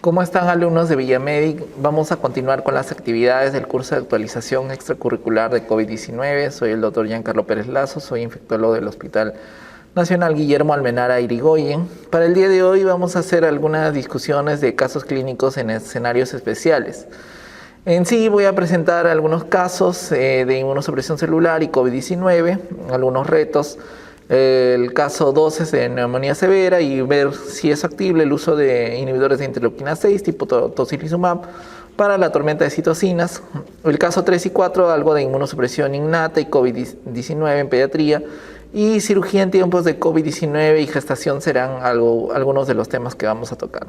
¿Cómo están, alumnos de Villamedic? Vamos a continuar con las actividades del curso de actualización extracurricular de COVID-19. Soy el doctor Giancarlo Pérez Lazo, soy infectólogo del Hospital Nacional Guillermo Almenara Irigoyen. Para el día de hoy vamos a hacer algunas discusiones de casos clínicos en escenarios especiales. En sí voy a presentar algunos casos de inmunosupresión celular y COVID-19, algunos retos. El caso 2 es de neumonía severa y ver si es factible el uso de inhibidores de interleuquina 6 tipo tocilizumab para la tormenta de citocinas. El caso 3 y 4, algo de inmunosupresión innata y COVID-19 en pediatría. Y cirugía en tiempos de COVID-19 y gestación serán algunos de los temas que vamos a tocar.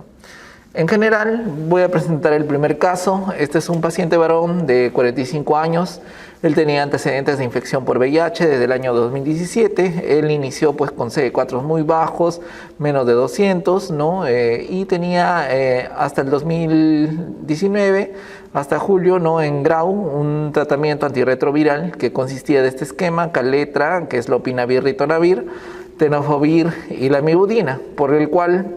En general, voy a presentar el primer caso. Este es un paciente varón de 45 años. Él tenía antecedentes de infección por VIH desde el año 2017. Él inició pues con CD4 muy bajos, menos de 200, ¿no? Y tenía hasta el 2019, hasta julio, ¿no? En Grau, un tratamiento antirretroviral que consistía de este esquema: Caletra, que es lopinavir, ritonavir, tenofovir y lamivudina, por el cual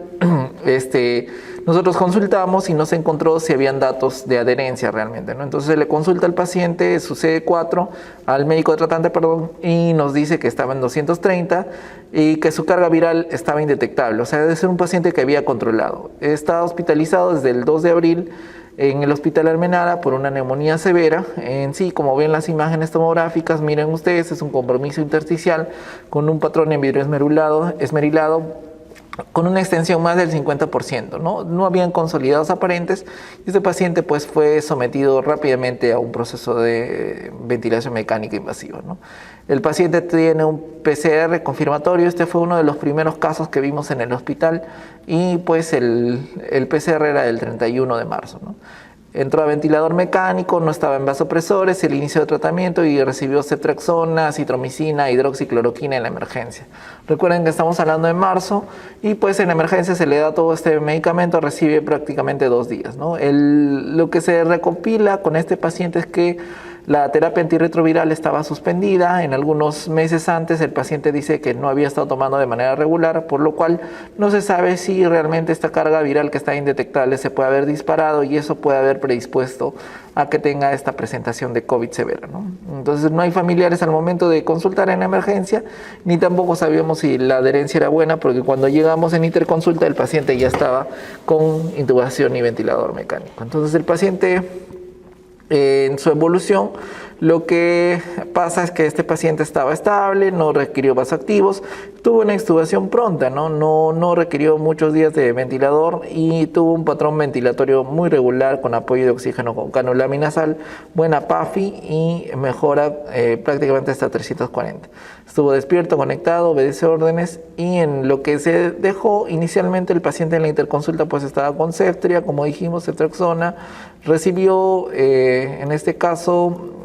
nosotros consultamos y no se encontró si habían datos de adherencia realmente, ¿no? Entonces le consulta al paciente su CD4, al médico tratante, y nos dice que estaba en 230 y que su carga viral estaba indetectable. O sea, debe ser un paciente que había controlado. Está hospitalizado desde el 2 de abril en el Hospital Almenara por una neumonía severa. En sí, como ven las imágenes tomográficas, miren ustedes, es un compromiso intersticial con un patrón en vidrio esmerilado con una extensión más del 50%, ¿no? No habían consolidados aparentes y este paciente pues fue sometido rápidamente a un proceso de ventilación mecánica invasiva, ¿no? El paciente tiene un PCR confirmatorio. Este fue uno de los primeros casos que vimos en el hospital y pues el PCR era del 31 de marzo, ¿no? Entró a ventilador mecánico, no estaba en vasopresores, el inicio de tratamiento y recibió ceftriaxona, acitromicina, hidroxicloroquina en la emergencia. Recuerden que estamos hablando de marzo y pues en la emergencia se le da todo este medicamento, recibe prácticamente 2 días, ¿no? Lo que se recopila con este paciente es que la terapia antirretroviral estaba suspendida. En algunos meses antes el paciente dice que no había estado tomando de manera regular, por lo cual no se sabe si realmente esta carga viral que está indetectable se puede haber disparado y eso puede haber predispuesto a que tenga esta presentación de COVID severa, ¿no? Entonces no hay familiares al momento de consultar en la emergencia, ni tampoco sabíamos si la adherencia era buena, porque cuando llegamos en interconsulta el paciente ya estaba con intubación y ventilador mecánico. Entonces el paciente, en su evolución, lo que pasa es que este paciente estaba estable, no requirió vasoactivos, tuvo una extubación pronta, no requirió muchos días de ventilador y tuvo un patrón ventilatorio muy regular con apoyo de oxígeno con canulamina sal, buena PAFI y mejora prácticamente hasta 340. Estuvo despierto, conectado, obedece órdenes y en lo que se dejó inicialmente el paciente en la interconsulta pues estaba con ceftria, como dijimos, ceftriaxona, recibió en este caso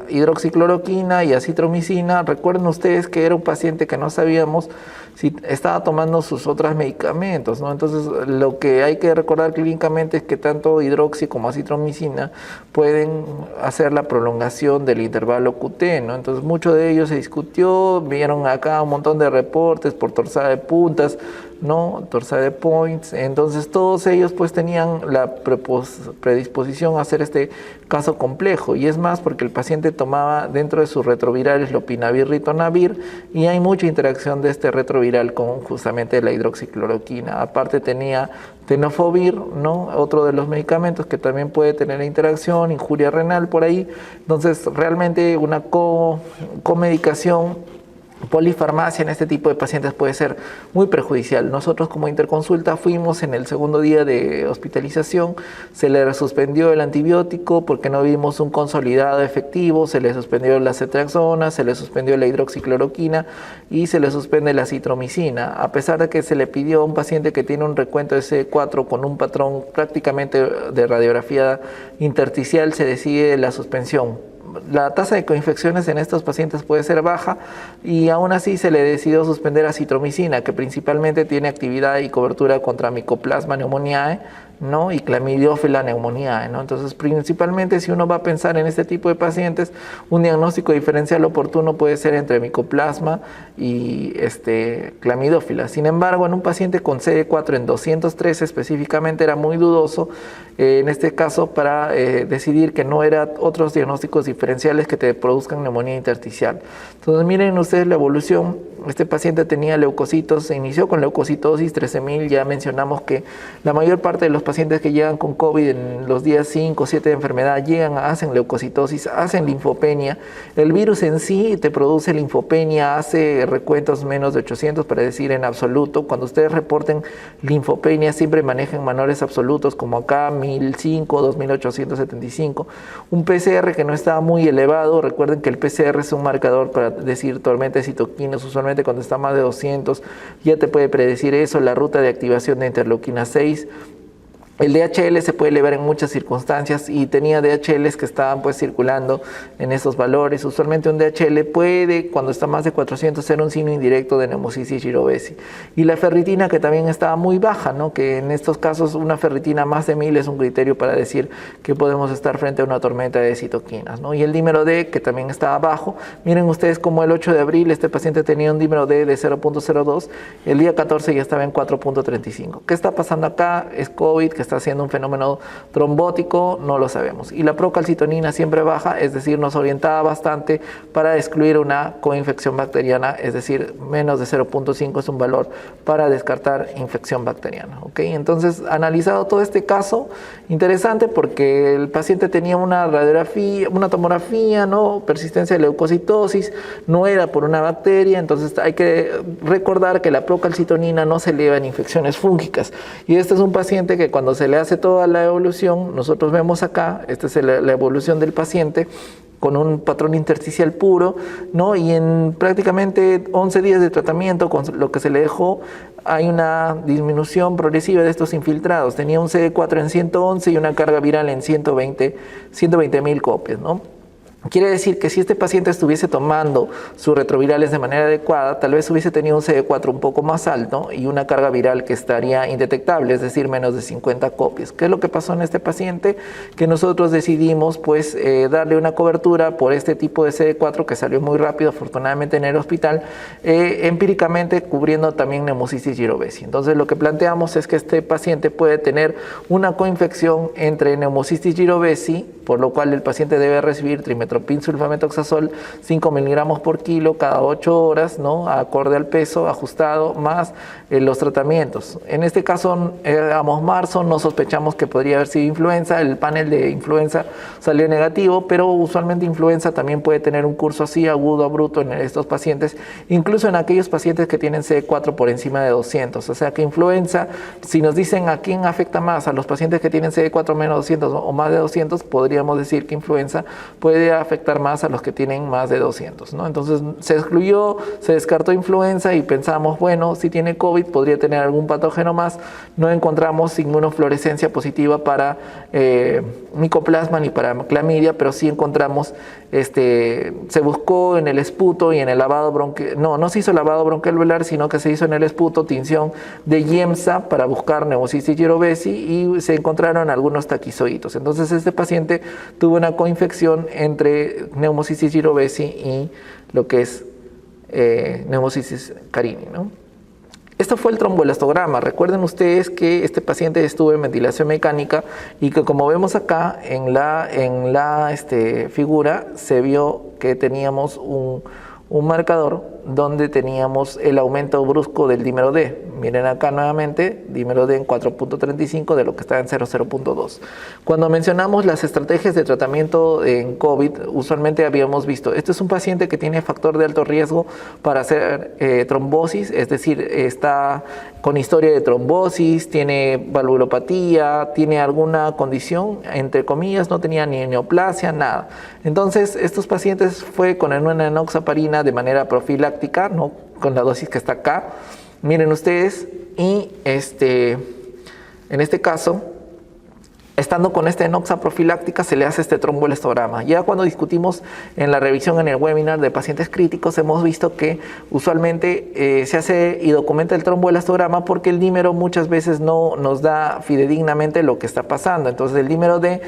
hidroxicloroquina y acitromicina. Recuerden ustedes que era un paciente que no sabíamos si estaba tomando sus otros medicamentos, ¿no? Entonces lo que hay que recordar clínicamente es que tanto hidroxi como acitromicina pueden hacer la prolongación del intervalo QT, ¿no? Entonces mucho de ello se discutió, vieron acá un montón de reportes por torsada de puntas, ¿no? Torsada de points. Entonces todos ellos pues tenían la predisposición a hacer este caso complejo, y es más porque el paciente tomaba dentro de sus retrovirales lopinavir, ritonavir, y hay mucha interacción de este retroviral con justamente la hidroxicloroquina. Aparte tenía tenofovir, ¿no? Otro de los medicamentos que también puede tener interacción, injuria renal por ahí. Entonces realmente una comedicación, polifarmacia en este tipo de pacientes puede ser muy perjudicial. Nosotros como interconsulta fuimos en el segundo día de hospitalización, se le suspendió el antibiótico porque no vimos un consolidado efectivo, se le suspendió la ceftriaxona, se le suspendió la hidroxicloroquina y se le suspende la acitromicina, a pesar de que se le pidió a un paciente que tiene un recuento de CD4 con un patrón prácticamente de radiografía intersticial, se decide la suspensión. La tasa de coinfecciones en estos pacientes puede ser baja y aún así se le decidió suspender acitromicina, que principalmente tiene actividad y cobertura contra Mycoplasma pneumoniae, ¿no? Y Chlamydophila pneumoniae, ¿no? Entonces, principalmente si uno va a pensar en este tipo de pacientes, un diagnóstico diferencial oportuno puede ser entre Mycoplasma y Chlamydophila. Sin embargo, en un paciente con CD4 en 213 específicamente era muy dudoso, en este caso, para decidir que no eran otros diagnósticos diferenciales que te produzcan neumonía intersticial. Entonces, miren ustedes la evolución. Este paciente tenía leucocitos, se inició con leucocitosis 13.000, ya mencionamos que la mayor parte de los pacientes que llegan con COVID en los días 5 o 7 de enfermedad hacen leucocitosis, hacen linfopenia. El virus en sí te produce linfopenia, hace recuentos menos de 800 para decir en absoluto. Cuando ustedes reporten linfopenia siempre manejen menores absolutos como acá 1005, 2875. Un PCR que no está muy elevado, recuerden que el PCR es un marcador para decir tormenta de citoquinas, usualmente cuando está más de 200 ya te puede predecir eso, la ruta de activación de interleuquina 6. El DHL se puede elevar en muchas circunstancias y tenía DHLs que estaban pues circulando en esos valores. Usualmente un DHL puede, cuando está más de 400, ser un signo indirecto de Pneumocystis jirovecii. Y la ferritina que también estaba muy baja, ¿no? Que en estos casos una ferritina más de 1000 es un criterio para decir que podemos estar frente a una tormenta de citoquinas, ¿no? Y el dímero D que también estaba bajo. Miren ustedes como el 8 de abril este paciente tenía un dímero D de 0.02, el día 14 ya estaba en 4.35. ¿Qué está pasando acá? Es COVID, que está haciendo un fenómeno trombótico, no lo sabemos. Y la procalcitonina siempre baja, es decir, nos orientaba bastante para excluir una coinfección bacteriana, es decir, menos de 0.5 es un valor para descartar infección bacteriana. ¿Okay? Entonces, analizado todo este caso, interesante porque el paciente tenía una radiografía, una tomografía, ¿no? Persistencia de leucocitosis, no era por una bacteria, entonces hay que recordar que la procalcitonina no se eleva en infecciones fúngicas. Y este es un paciente que cuando se le hace toda la evolución, nosotros vemos acá, esta es la evolución del paciente con un patrón intersticial puro, ¿no? Y en prácticamente 11 días de tratamiento, con lo que se le dejó, hay una disminución progresiva de estos infiltrados. Tenía un CD4 en 111 y una carga viral en 120.000 copias, ¿no? Quiere decir que si este paciente estuviese tomando sus retrovirales de manera adecuada, tal vez hubiese tenido un CD4 un poco más alto y una carga viral que estaría indetectable, es decir, menos de 50 copias. ¿Qué es lo que pasó en este paciente? Que nosotros decidimos pues darle una cobertura por este tipo de CD4 que salió muy rápido, afortunadamente en el hospital, empíricamente cubriendo también Pneumocystis jirovecii. Entonces lo que planteamos es que este paciente puede tener una coinfección entre Pneumocystis jirovecii, por lo cual el paciente debe recibir trimestoprim sulfametoxazol 5 miligramos por kilo cada 8 horas, ¿no? Acorde al peso, ajustado, más los tratamientos. En este caso, éramos marzo, no sospechamos que podría haber sido influenza, el panel de influenza salió negativo, pero usualmente influenza también puede tener un curso así, agudo, abrupto en estos pacientes, incluso en aquellos pacientes que tienen CD4 por encima de 200. O sea que influenza, si nos dicen a quién afecta más, a los pacientes que tienen CD4 menos 200 o más de 200, podríamos decir que influenza puede afectar más a los que tienen más de 200, ¿no? Entonces se excluyó, se descartó influenza y pensamos, bueno, si tiene COVID podría tener algún patógeno más. No encontramos inmunofluorescencia positiva para Mycoplasma ni para clamidia, pero sí encontramos, se buscó en el esputo y en el lavado bronquial, no se hizo lavado bronquial velar, sino que se hizo en el esputo tinción de IEMSA para buscar Pneumocystis jirovecii y se encontraron algunos taquizoitos. Entonces este paciente tuvo una coinfección entre Pneumocystis jirovecii y lo que es Pneumocystis carini, ¿no? Esto fue el tromboelastograma. Recuerden ustedes que este paciente estuvo en ventilación mecánica y que, como vemos acá en la figura, se vio que teníamos un marcador donde teníamos el aumento brusco del dímero D. Miren acá nuevamente, dímero D en 4.35 de lo que está en 0.2. Cuando mencionamos las estrategias de tratamiento en COVID, usualmente habíamos visto, este es un paciente que tiene factor de alto riesgo para hacer trombosis, es decir, está con historia de trombosis, tiene valvulopatía, tiene alguna condición, entre comillas, no tenía ni neoplasia, nada. Entonces, estos pacientes fue con una enoxaparina de manera profiláctica, ¿no? Con la dosis que está acá. Miren ustedes, y en este caso, estando con esta enoxa profiláctica se le hace este tromboelastograma. Ya cuando discutimos en la revisión en el webinar de pacientes críticos hemos visto que usualmente se hace y documenta el tromboelastograma porque el dímero muchas veces no nos da fidedignamente lo que está pasando. Entonces el dímero D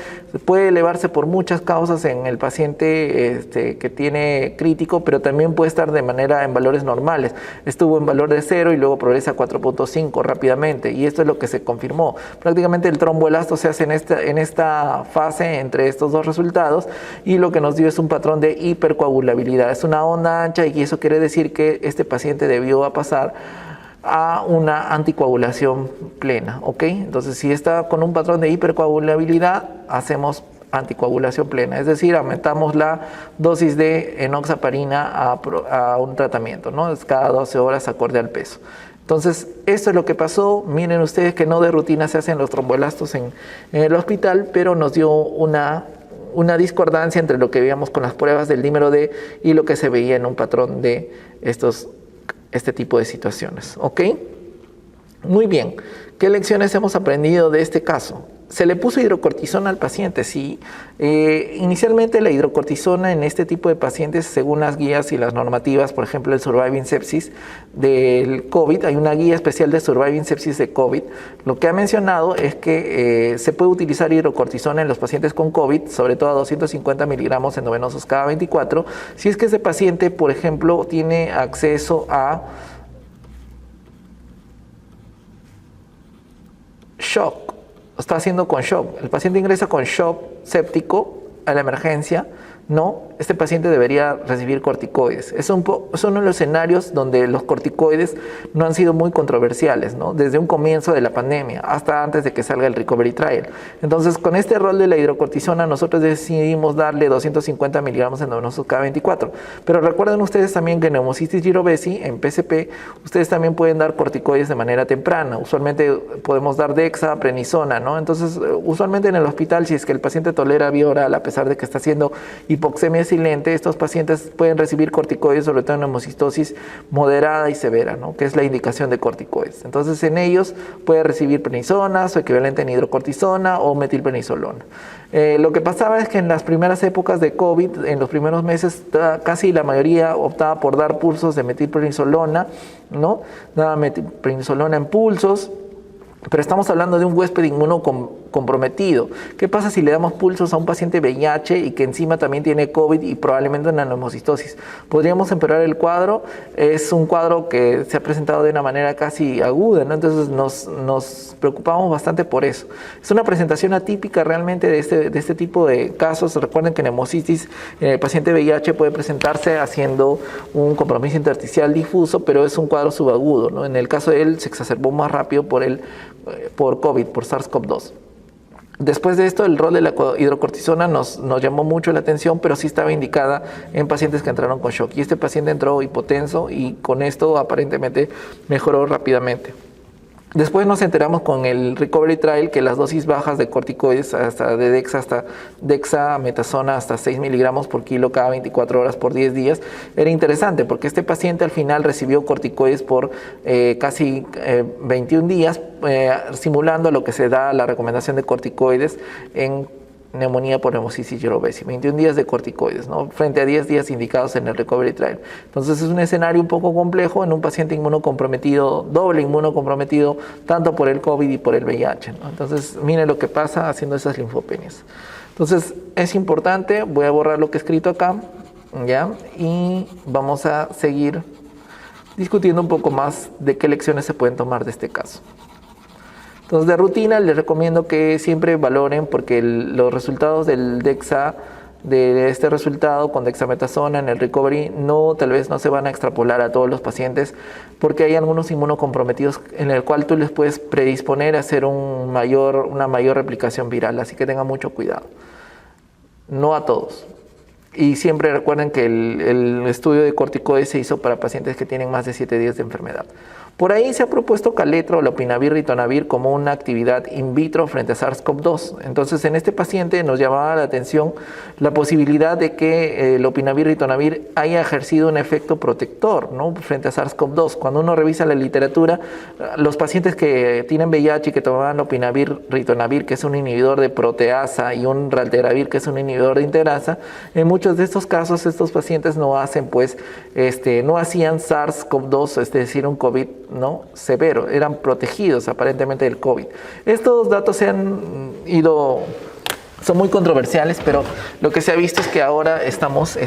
puede elevarse por muchas causas en el paciente que tiene crítico, pero también puede estar de manera en valores normales. Estuvo en valor de 0 y luego progresa a 4.5 rápidamente, y esto es lo que se confirmó. Prácticamente el tromboelasto se hace en esta fase entre estos dos resultados, y lo que nos dio es un patrón de hipercoagulabilidad. Es una onda ancha y eso quiere decir que este paciente debió pasar a una anticoagulación plena, ¿ok? Entonces, si está con un patrón de hipercoagulabilidad, hacemos anticoagulación plena, es decir, aumentamos la dosis de enoxaparina a un tratamiento, ¿no? Es cada 12 horas acorde al peso. Entonces, esto es lo que pasó. Miren ustedes que no de rutina se hacen los tromboelastos en el hospital, pero nos dio una discordancia entre lo que veíamos con las pruebas del dímero D y lo que se veía en un patrón de este tipo de situaciones, ¿ok? Muy bien. ¿Qué lecciones hemos aprendido de este caso? Se le puso hidrocortisona al paciente, sí. Inicialmente la hidrocortisona en este tipo de pacientes, según las guías y las normativas, por ejemplo el Surviving Sepsis del COVID, hay una guía especial de Surviving Sepsis de COVID, lo que ha mencionado es que se puede utilizar hidrocortisona en los pacientes con COVID, sobre todo a 250 miligramos endovenosos cada 24, si es que ese paciente, por ejemplo, tiene acceso a shock. Está haciendo con shock. El paciente ingresa con shock séptico a la emergencia, no, este paciente debería recibir corticoides. Es uno de los escenarios donde los corticoides no han sido muy controversiales, ¿no? Desde un comienzo de la pandemia hasta antes de que salga el Recovery Trial. Entonces, con este rol de la hidrocortisona, nosotros decidimos darle 250 miligramos endovenosos cada 24. Pero recuerden ustedes también que en neumocitis girovesi, en PCP, ustedes también pueden dar corticoides de manera temprana. Usualmente podemos dar dexa, prednisona, ¿no? Entonces, usualmente en el hospital, si es que el paciente tolera vía oral, a pesar de que está haciendo hipoxemia silente, estos pacientes pueden recibir corticoides, sobre todo en neumocistosis moderada y severa, ¿no? Que es la indicación de corticoides. Entonces, en ellos puede recibir prednisona, su equivalente en hidrocortisona o metilprednisolona. Lo que pasaba es que en las primeras épocas de COVID, en los primeros meses, casi la mayoría optaba por dar pulsos de metilprednisolona, ¿no? Daba metilprednisolona en pulsos. Pero estamos hablando de un huésped inmunocomprometido. ¿Qué pasa si le damos pulsos a un paciente VIH y que encima también tiene COVID y probablemente una neumocistosis? ¿Podríamos empeorar el cuadro? Es un cuadro que se ha presentado de una manera casi aguda, ¿no? Entonces nos preocupamos bastante por eso. Es una presentación atípica realmente de este tipo de casos. Recuerden que neumocitis en el paciente VIH puede presentarse haciendo un compromiso intersticial difuso, pero es un cuadro subagudo, ¿no? En el caso de él se exacerbó más rápido por COVID, por SARS-CoV-2. Después de esto, el rol de la hidrocortisona nos llamó mucho la atención, pero sí estaba indicada en pacientes que entraron con shock. Y este paciente entró hipotenso y con esto aparentemente mejoró rápidamente. Después nos enteramos con el Recovery Trial que las dosis bajas de corticoides, hasta de dexametasona hasta 6 miligramos por kilo cada 24 horas por 10 días, era interesante porque este paciente al final recibió corticoides por casi 21 días, simulando lo que se da la recomendación de corticoides en neumonía por neumocitis girovesi, 21 días de corticoides, ¿no? Frente a 10 días indicados en el Recovery Trial. Entonces es un escenario un poco complejo en un paciente inmunocomprometido, doble inmunocomprometido, tanto por el COVID y por el VIH, ¿no? Entonces miren lo que pasa haciendo esas linfopenias. Entonces es importante, voy a borrar lo que he escrito acá, ¿ya? Y vamos a seguir discutiendo un poco más de qué lecciones se pueden tomar de este caso. Entonces, de rutina les recomiendo que siempre valoren, porque los resultados del DEXA, de este resultado con dexametasona en el recovery, tal vez no se van a extrapolar a todos los pacientes, porque hay algunos inmunocomprometidos en el cual tú les puedes predisponer a hacer una mayor replicación viral, así que tengan mucho cuidado. No a todos. Y siempre recuerden que el estudio de corticoides se hizo para pacientes que tienen más de 7 días de enfermedad. Por ahí se ha propuesto Kaletra o lopinavir ritonavir como una actividad in vitro frente a SARS-CoV-2. Entonces, en este paciente nos llamaba la atención la posibilidad de que lopinavir ritonavir haya ejercido un efecto protector, ¿no?, frente a SARS-CoV-2. Cuando uno revisa la literatura, los pacientes que tienen VIH y que tomaban lopinavir ritonavir, que es un inhibidor de proteasa, y un raltegravir, que es un inhibidor de interasa, en muchos de estos casos estos pacientes no hacen no hacían SARS-CoV-2, es decir, un COVID no severo, eran protegidos aparentemente del COVID. Estos datos son muy controversiales, pero lo que se ha visto es que ahora estamos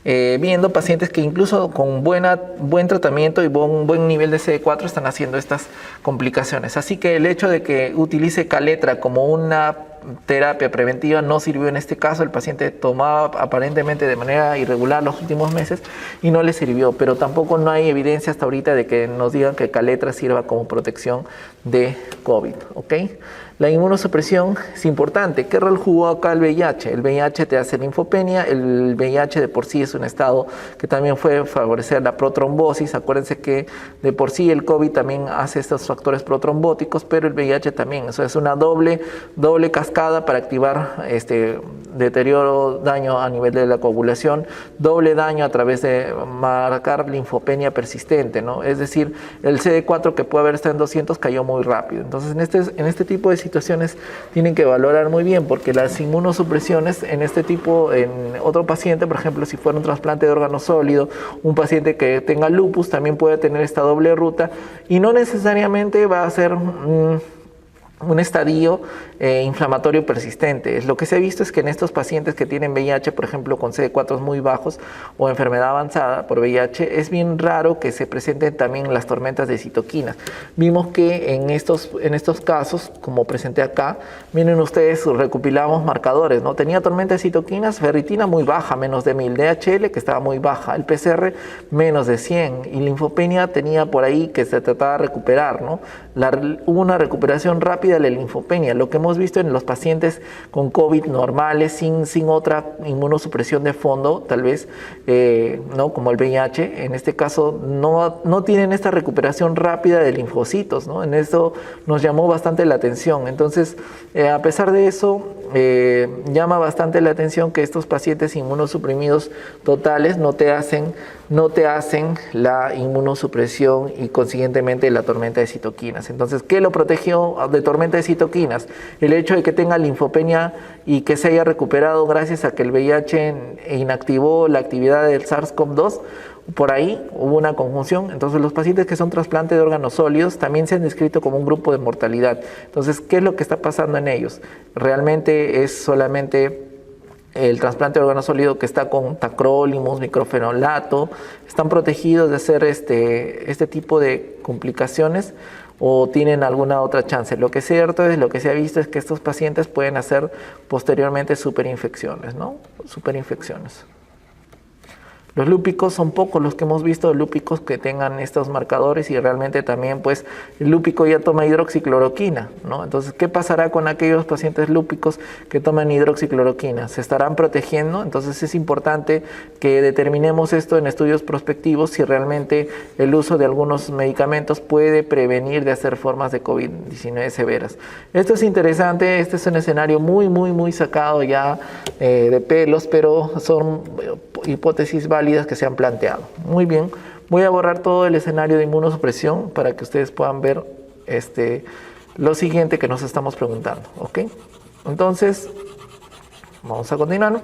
viendo pacientes que incluso con buen tratamiento y buen nivel de CD4 están haciendo estas complicaciones. Así que el hecho de que utilice Kaletra como una terapia preventiva no sirvió en este caso. El paciente tomaba aparentemente de manera irregular los últimos meses y no le sirvió, pero tampoco no hay evidencia hasta ahorita de que nos digan que Kaletra sirva como protección de COVID, ¿ok? La inmunosupresión es importante. ¿Qué rol jugó acá el VIH? El VIH te hace linfopenia. El VIH de por sí es un estado que también puede favorecer la protrombosis. Acuérdense que de por sí el COVID también hace estos factores protrombóticos, pero el VIH también. Eso es una doble cascada para activar deterioro, daño a nivel de la coagulación, doble daño a través de marcar linfopenia persistente, ¿no? Es decir, el CD4 que puede haber estado en 200 cayó muy rápido. Entonces, en este tipo de situaciones tienen que valorar muy bien, porque las inmunosupresiones en otro paciente, por ejemplo, si fuera un trasplante de órgano sólido, un paciente que tenga lupus también puede tener esta doble ruta y no necesariamente va a ser un estadio inflamatorio persistente. Lo que se ha visto es que en estos pacientes que tienen VIH, por ejemplo, con CD4 muy bajos o enfermedad avanzada por VIH, es bien raro que se presenten también las tormentas de citoquinas. Vimos que en estos casos, como presenté acá, miren ustedes, recopilamos marcadores, ¿no? Tenía tormenta de citoquinas, ferritina muy baja, menos de 1000, DHL que estaba muy baja, el PCR menos de 100 y linfopenia tenía por ahí que se trataba de recuperar, ¿no? Hubo una recuperación rápida de la linfopenia, lo que hemos visto en los pacientes con COVID normales, sin otra inmunosupresión de fondo, tal vez, ¿no?, como el VIH, en este caso no tienen esta recuperación rápida de linfocitos, ¿no? En eso nos llamó bastante la atención. Entonces, a pesar de eso, llama bastante la atención que estos pacientes inmunosuprimidos totales no te hacen la inmunosupresión y consiguientemente la tormenta de citoquinas. Entonces, ¿qué lo protegió de tormenta de citoquinas? El hecho de que tenga linfopenia y que se haya recuperado gracias a que el VIH inactivó la actividad del SARS-CoV-2. Por ahí hubo una conjunción. Entonces, los pacientes que son trasplante de órganos sólidos también se han descrito como un grupo de mortalidad. Entonces, ¿qué es lo que está pasando en ellos? Realmente es solamente el trasplante de órgano sólido que está con tacrolimus, microfenolato, están protegidos de hacer este tipo de complicaciones o tienen alguna otra chance. Lo que es cierto es, lo que se ha visto es que estos pacientes pueden hacer posteriormente superinfecciones, ¿no? Superinfecciones. Los lúpicos son pocos los que hemos visto, lúpicos que tengan estos marcadores y realmente también pues el lúpico ya toma hidroxicloroquina, ¿no? Entonces, ¿qué pasará con aquellos pacientes lúpicos que toman hidroxicloroquina? ¿Se estarán protegiendo? Entonces es importante que determinemos esto en estudios prospectivos si realmente el uso de algunos medicamentos puede prevenir de hacer formas de COVID-19 severas. Esto es interesante, este es un escenario muy sacado ya de pelos, pero son hipótesis válidas que se han planteado. Muy bien, voy a borrar todo el escenario de inmunosupresión para que ustedes puedan ver lo siguiente que nos estamos preguntando, ¿ok? Entonces, vamos a continuar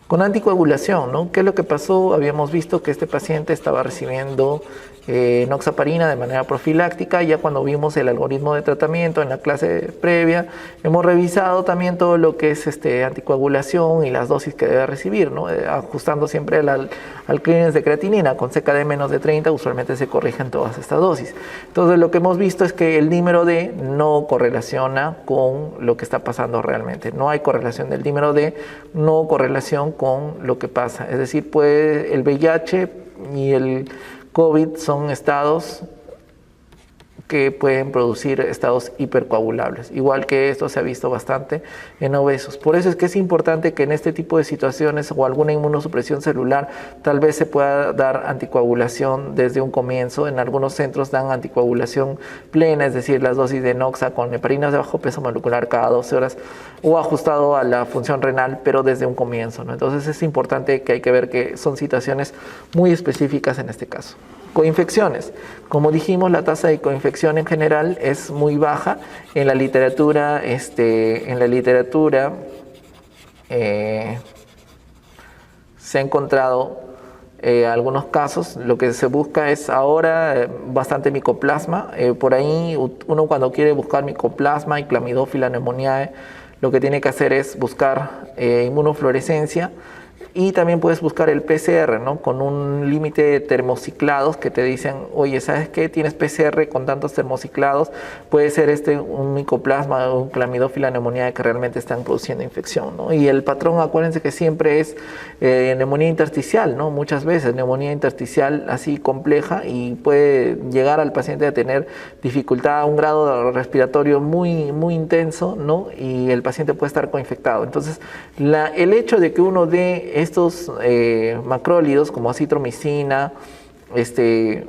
con anticoagulación, ¿no? ¿Qué es lo que pasó? Habíamos visto que este paciente estaba recibiendo enoxaparina de manera profiláctica. Ya cuando vimos el algoritmo de tratamiento en la clase previa, hemos revisado también todo lo que es anticoagulación y las dosis que debe recibir, ¿no? Ajustando siempre al clearance de creatinina. Con CKD menos de 30 usualmente se corrigen todas estas dosis. Entonces lo que hemos visto es que el dímero D no correlaciona con lo que está pasando realmente. No hay correlación del dímero D, no correlación con lo que pasa. Es decir, el VIH y el COVID son estados que pueden producir estados hipercoagulables, igual que esto se ha visto bastante en obesos. Por eso es que es importante que en este tipo de situaciones o alguna inmunosupresión celular tal vez se pueda dar anticoagulación desde un comienzo. En algunos centros dan anticoagulación plena, es decir, las dosis de Noxa con heparinas de bajo peso molecular cada 12 horas o ajustado a la función renal, pero desde un comienzo, ¿no? Entonces es importante que hay que ver que son situaciones muy específicas en este caso. Coinfecciones. Como dijimos, la tasa de coinfección en general es muy baja. En la literatura, se ha encontrado algunos casos. Lo que se busca es ahora bastante micoplasma. Por ahí uno cuando quiere buscar micoplasma y Clamidófila pneumoniae, lo que tiene que hacer es buscar inmunofluorescencia. Y también puedes buscar el PCR, ¿no? Con un límite de termociclados que te dicen, oye, ¿sabes qué? Tienes PCR con tantos termociclados, puede ser un micoplasma o un Clamidófila pneumoniae que realmente están produciendo infección, ¿no? Y el patrón, acuérdense que siempre es neumonía intersticial, ¿no? Muchas veces neumonía intersticial así compleja y puede llegar al paciente a tener dificultad a un grado respiratorio muy, muy intenso, ¿no? Y el paciente puede estar coinfectado. Entonces, el hecho de que uno dé estos macrólidos como acitromicina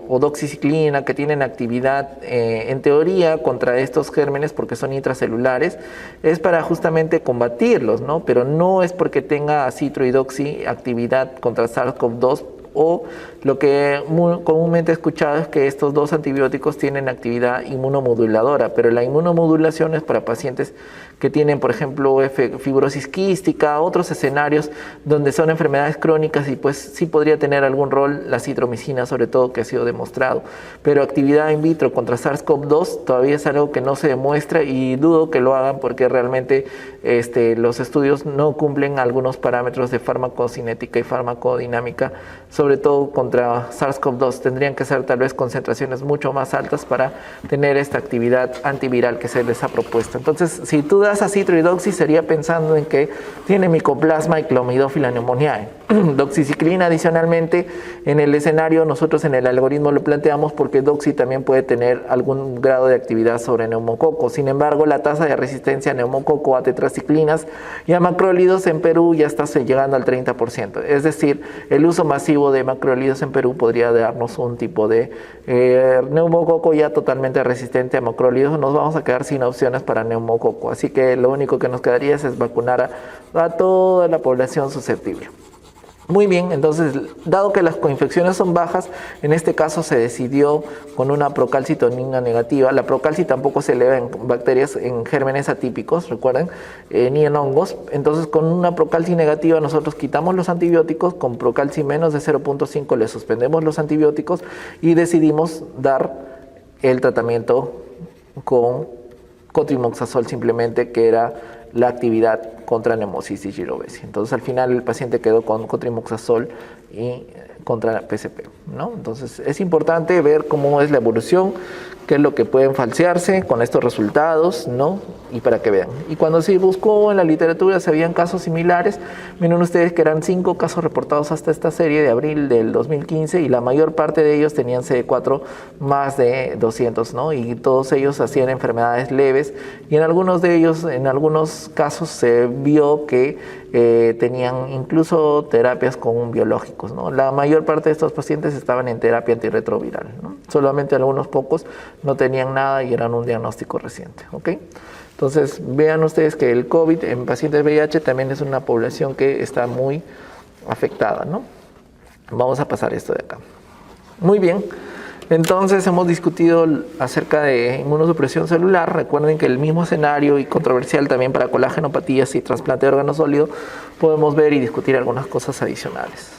o doxiciclina que tienen actividad en teoría contra estos gérmenes porque son intracelulares, es para justamente combatirlos, ¿no? Pero no es porque tenga acitro y doxi actividad contra SARS-CoV-2, o lo que comúnmente he escuchado es que estos dos antibióticos tienen actividad inmunomoduladora, pero la inmunomodulación es para pacientes que tienen, por ejemplo, fibrosis quística, otros escenarios donde son enfermedades crónicas y pues sí podría tener algún rol la citromicina, sobre todo, que ha sido demostrado. Pero actividad in vitro contra SARS-CoV-2 todavía es algo que no se demuestra y dudo que lo hagan porque realmente los estudios no cumplen algunos parámetros de farmacocinética y farmacodinámica, sobre todo contra SARS-CoV-2. Tendrían que ser tal vez concentraciones mucho más altas para tener esta actividad antiviral que se les ha propuesto. Entonces, si tú das acitro y doxi, sería pensando en que tiene micoplasma y Clamidófila pneumoniae. Doxiciclina, adicionalmente, en el escenario, nosotros en el algoritmo lo planteamos porque doxi también puede tener algún grado de actividad sobre neumococo. Sin embargo, la tasa de resistencia a neumococo, a tetraciclinas y a macrólidos en Perú ya está llegando al 30%. Es decir, el uso masivo de macrólidos en Perú podría darnos un tipo de neumococo ya totalmente resistente a macrólidos. Nos vamos a quedar sin opciones para neumococo. Así que lo único que nos quedaría es vacunar a toda la población susceptible. Muy bien, entonces, dado que las coinfecciones son bajas, en este caso se decidió con una procalcitonina negativa. La procalci tampoco se eleva en bacterias, en gérmenes atípicos, recuerden, ni en hongos. Entonces, con una procalci negativa nosotros quitamos los antibióticos, con procalci menos de 0.5 le suspendemos los antibióticos y decidimos dar el tratamiento con cotrimoxazol simplemente, que era la actividad contra neumosis y girovesi. Entonces, al final el paciente quedó con cotrimoxazol y contra la PCP, ¿no? Entonces, es importante ver cómo es la evolución, qué es lo que pueden falsearse con estos resultados, ¿no? Y para que vean. Y cuando se buscó en la literatura, se habían casos similares. Miren ustedes que eran 5 casos reportados hasta esta serie de abril del 2015 y la mayor parte de ellos tenían CD4 más de 200, ¿no? Y todos ellos hacían enfermedades leves y en algunos de ellos, en algunos casos se vio que tenían incluso terapias con biológicos, ¿no? La mayor parte de estos pacientes estaban en terapia antirretroviral, ¿no? Solamente algunos pocos no tenían nada y eran un diagnóstico reciente, ¿ok? Entonces, vean ustedes que el COVID en pacientes VIH también es una población que está muy afectada, ¿no? Vamos a pasar esto de acá. Muy bien. Entonces, hemos discutido acerca de inmunosupresión celular. Recuerden que el mismo escenario y controversial también para colagenopatías y trasplante de órgano sólido, podemos ver y discutir algunas cosas adicionales.